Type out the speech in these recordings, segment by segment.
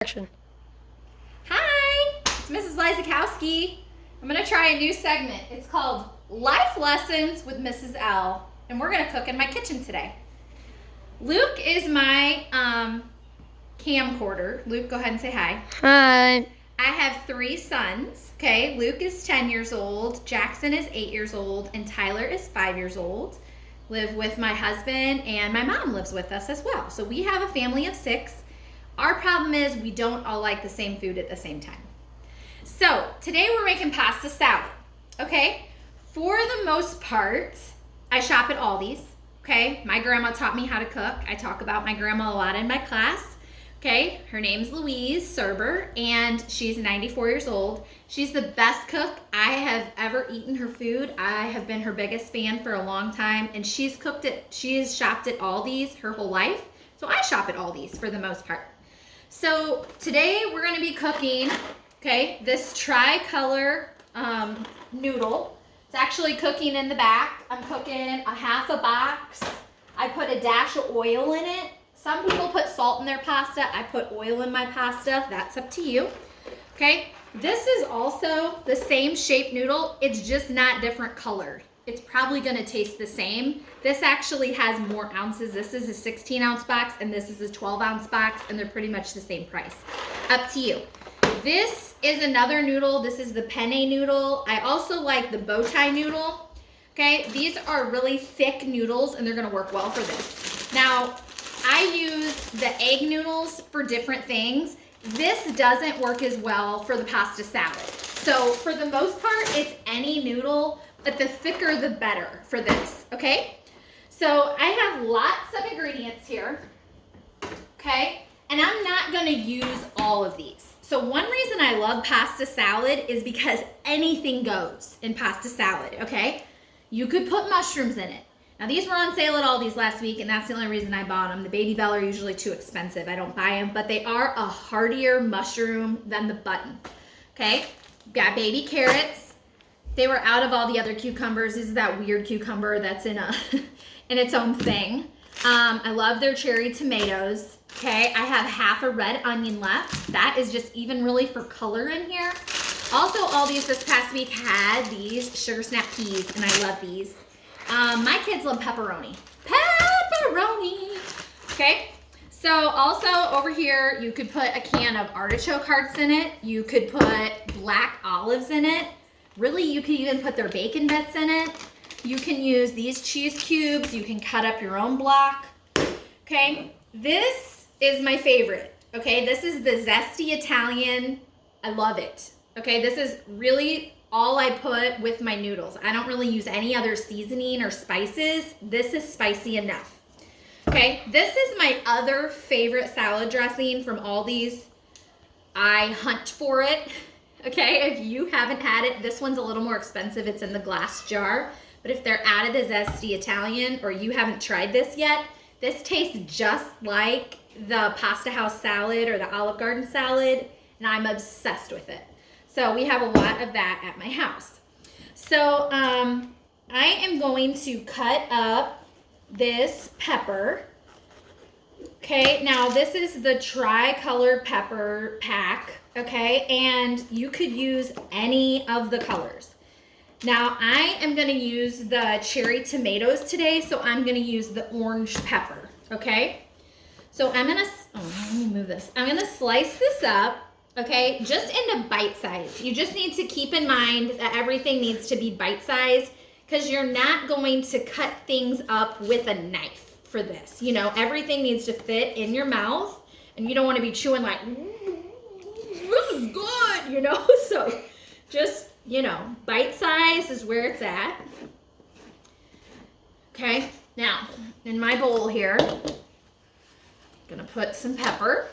Action. Hi, it's Mrs. Lizakowski. I'm going to try a new segment. It's called Life Lessons with Mrs. L, and we're going to cook in my kitchen today. Luke is my camcorder. Luke, go ahead and say hi. Hi. I have 3 sons, okay? Luke is 10 years old, Jackson is 8 years old, and Tyler is 5 years old. Live with my husband, and my mom lives with us as well. So we have a family of 6. Our problem is we don't all like the same food at the same time. So today we're making pasta salad, okay? For the most part, I shop at Aldi's, okay? My grandma taught me how to cook. I talk about my grandma a lot in my class, okay? Her name's Louise Serber, and she's 94 years old. She's the best cook I have ever eaten her food. I have been her biggest fan for a long time, and she's shopped at Aldi's her whole life. So I shop at Aldi's for the most part. So today we're going to be cooking, okay, this tricolor noodle. It's actually cooking in the back. I'm cooking a half a box. I put a dash of oil in it. Some people put salt in their pasta. I put oil in my pasta. That's up to you. Okay, this is also the same shape noodle. It's just not different colored. It's probably going to taste the same. This actually has more ounces. This is a 16-ounce box, and this is a 12-ounce box, and they're pretty much the same price. Up to you. This is another noodle. This is the penne noodle. I also like the bow tie noodle. Okay, these are really thick noodles, and they're going to work well for this. Now, I use the egg noodles for different things. This doesn't work as well for the pasta salad. So for the most part, it's any noodle, but the thicker the better for this, okay? So I have lots of ingredients here, okay? And I'm not gonna use all of these. So one reason I love pasta salad is because anything goes in pasta salad, okay? You could put mushrooms in it. Now these were on sale at Aldi's last week, and that's the only reason I bought them. The Baby Bell are usually too expensive. I don't buy them, but they are a heartier mushroom than the button, okay? Got baby carrots. They were out of all the other cucumbers. This is that weird cucumber that's in in its own thing. I love their cherry tomatoes. Okay, I have half a red onion left. That is just even really for color in here. Also, Aldi's this past week had these sugar snap peas, and I love these. My kids love pepperoni. Pepperoni. Okay. So also over here, you could put a can of artichoke hearts in it. You could put black olives in it. Really, you could even put their bacon bits in it. You can use these cheese cubes. You can cut up your own block. Okay, this is my favorite. Okay, this is the Zesty Italian. I love it. Okay, this is really all I put with my noodles. I don't really use any other seasoning or spices. This is spicy enough. Okay, this is my other favorite salad dressing from Aldi's. I hunt for it. Okay, if you haven't had it, this one's a little more expensive. It's in the glass jar. But if they're out of the Zesty Italian or you haven't tried this yet, this tastes just like the Pasta House salad or the Olive Garden salad, and I'm obsessed with it. So we have a lot of that at my house. So I am going to cut up this pepper. Okay, now this is the tricolor pepper pack, okay, and you could use any of the colors. Now I am going to use the cherry tomatoes today, so I'm going to use the orange pepper, okay? So I'm going to, let me move this. I'm going to slice this up, okay, just into bite size. You just need to keep in mind that everything needs to be bite sized because you're not going to cut things up with a knife for this. You know, everything needs to fit in your mouth, and you don't want to be chewing like, this is good, you know? So just, you know, bite size is where it's at. Okay, now in my bowl here, I'm gonna put some pepper.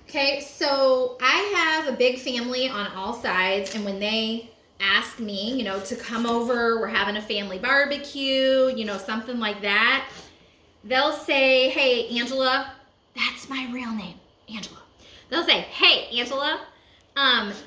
Okay, so I have a big family on all sides, and when they ask me, you know, to come over, we're having a family barbecue, you know, something like that, they'll say, hey, Angela, that's my real name, Angela. They'll say, hey, Angela,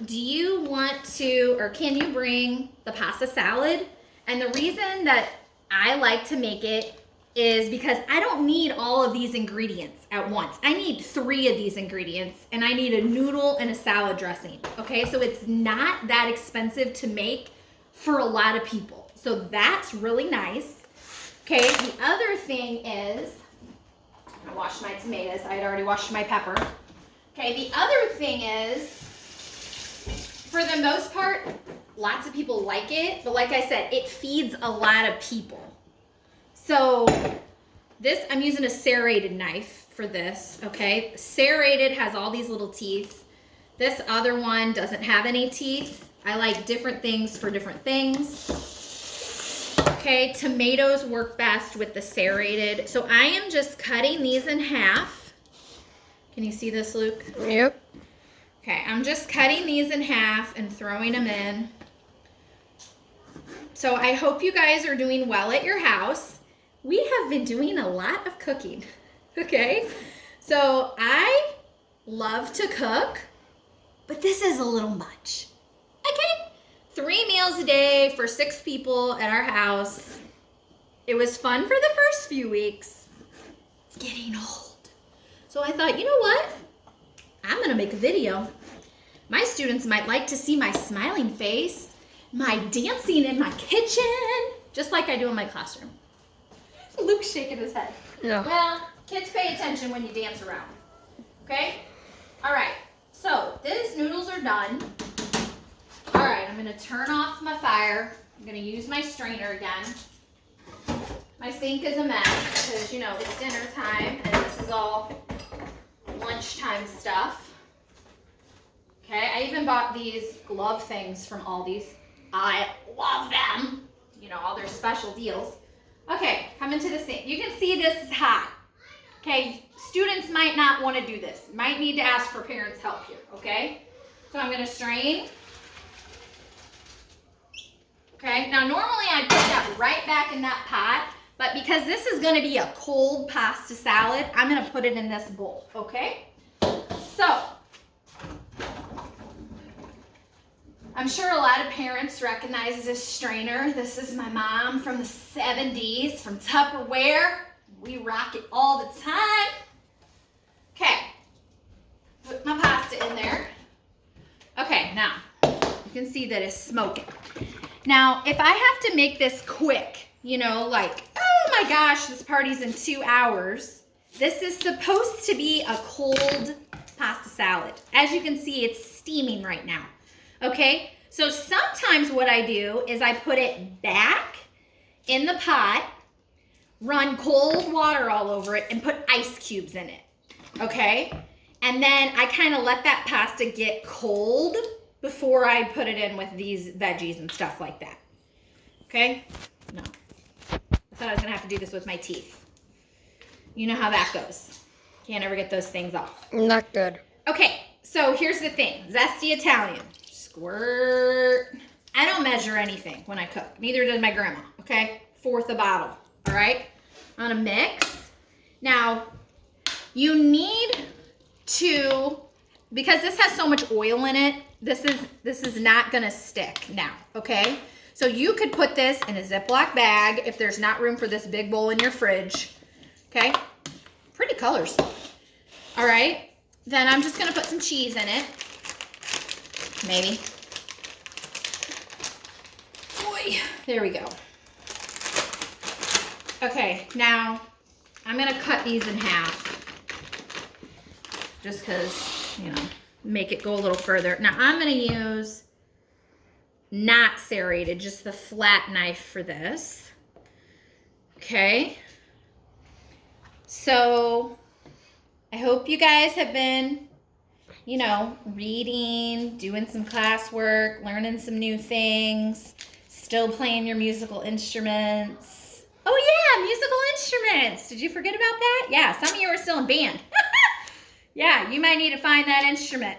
do you want to, or can you bring the pasta salad? And the reason that I like to make it is because I don't need all of these ingredients at once. I need 3 of these ingredients, and I need a noodle and a salad dressing. Okay, so it's not that expensive to make for a lot of people. So that's really nice. Okay, the other thing is, I washed my tomatoes. I had already washed my pepper. Okay, the other thing is, for the most part, lots of people like it, but like I said, it feeds a lot of people. So this, I'm using a serrated knife for this, okay? Serrated has all these little teeth. This other one doesn't have any teeth. I like different things for different things. Okay, tomatoes work best with the serrated. So I am just cutting these in half. Can you see this, Luke? Yep. Okay, I'm just cutting these in half and throwing them in. So I hope you guys are doing well at your house. We have been doing a lot of cooking, okay? So I love to cook, but this is a little much, okay? 3 meals a day for 6 people at our house. It was fun for the first few weeks. It's getting old. So I thought, you know what? I'm gonna make a video. My students might like to see my smiling face, my dancing in my kitchen, just like I do in my classroom. Luke's shaking his head. Yeah. Well, kids pay attention when you dance around. Okay? All right. So these noodles are done. All right. I'm going to turn off my fire. I'm going to use my strainer again. My sink is a mess because, you know, it's dinner time and this is all lunchtime stuff. Okay? I even bought these glove things from Aldi's. I love them. You know, all their special deals. Okay, come into the sink. You can see this is hot. Okay, students might not want to do this. Might need to ask for parents' help here, okay? So I'm going to strain. Okay, now normally I'd put that right back in that pot, but because this is going to be a cold pasta salad, I'm going to put it in this bowl, okay? So, I'm sure a lot of parents recognize this strainer. This is my mom from the 70s, from Tupperware. We rock it all the time. Okay, put my pasta in there. Okay, now, you can see that it's smoking. Now, if I have to make this quick, you know, like, oh my gosh, this party's in 2 hours, this is supposed to be a cold pasta salad. As you can see, it's steaming right now. Okay, so sometimes what I do is I put it back in the pot, run cold water all over it, and put ice cubes in it, okay? And then I kind of let that pasta get cold before I put it in with these veggies and stuff like that, okay? No, I thought I was gonna have to do this with my teeth. You know how that goes. Can't ever get those things off. Not good. Okay, so here's the thing. Zesty Italian. Squirt. I don't measure anything when I cook. Neither did my grandma, okay? 1/4 a bottle, all right? I'm gonna mix. Now, you need to, because this has so much oil in it, this is not gonna stick now, okay? So you could put this in a Ziploc bag if there's not room for this big bowl in your fridge, okay? Pretty colors. All right, then I'm just gonna put some cheese in it. Maybe. Boy, there we go. Okay, now I'm gonna cut these in half. Just because, you know, make it go a little further. Now I'm gonna use not serrated, just the flat knife for this. Okay. So I hope you guys have been, you know, reading, doing some classwork, learning some new things, still playing your musical instruments. Oh yeah, musical instruments. Did you forget about that? Yeah, some of you are still in band. Yeah, you might need to find that instrument.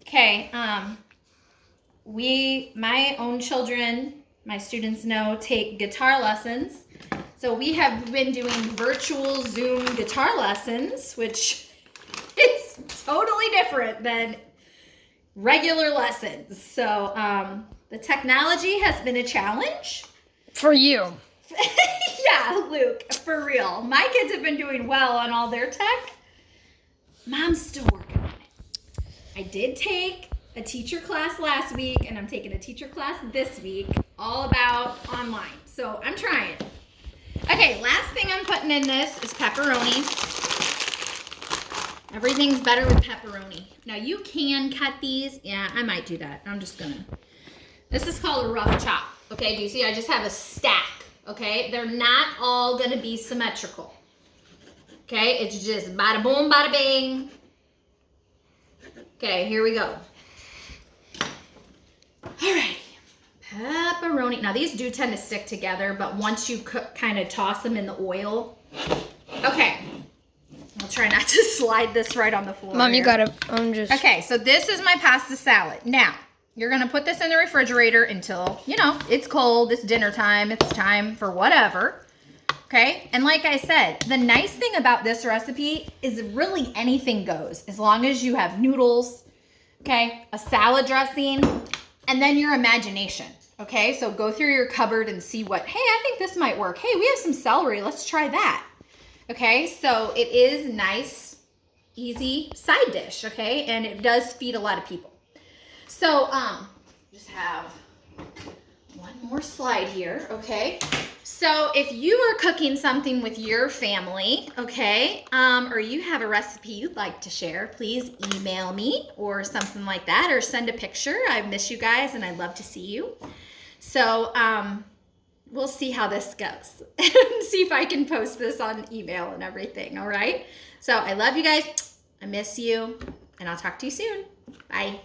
Okay, my own children, my students know, take guitar lessons. So we have been doing virtual Zoom guitar lessons, which is totally different than regular lessons. So the technology has been a challenge. For you. Yeah, Luke, for real. My kids have been doing well on all their tech. Mom's still working on it. I did take a teacher class last week, and I'm taking a teacher class this week, all about online. So I'm trying. Okay, last thing I'm putting in this is pepperonis. Everything's better with pepperoni. Now you can cut these. Yeah, I might do that. I'm just gonna. This is called a rough chop. Okay, do you see? I just have a stack. Okay, they're not all gonna be symmetrical. Okay, it's just bada boom, bada bing. Okay, here we go. Alrighty, pepperoni. Now these do tend to stick together, but once you kind of toss them in the oil. Okay, I'll try not to slide this right on the floor. Mom, here. you gotta, Okay, so this is my pasta salad. Now, you're gonna put this in the refrigerator until, it's cold, it's dinner time, it's time for whatever. Okay, and like I said, the nice thing about this recipe is really anything goes, as long as you have noodles, okay, a salad dressing, and then your imagination. Okay, so go through your cupboard and see what, hey, I think this might work. Hey, we have some celery, let's try that. Okay, so it is nice, easy side dish, okay, and it does feed a lot of people. So, just have one more slide here, okay? So if you are cooking something with your family, okay, or you have a recipe you'd like to share, please email me or something like that, or send a picture. I miss you guys and I'd love to see you. So we'll see how this goes and see if I can post this on email and everything, all right? So I love you guys. I miss you, and I'll talk to you soon. Bye.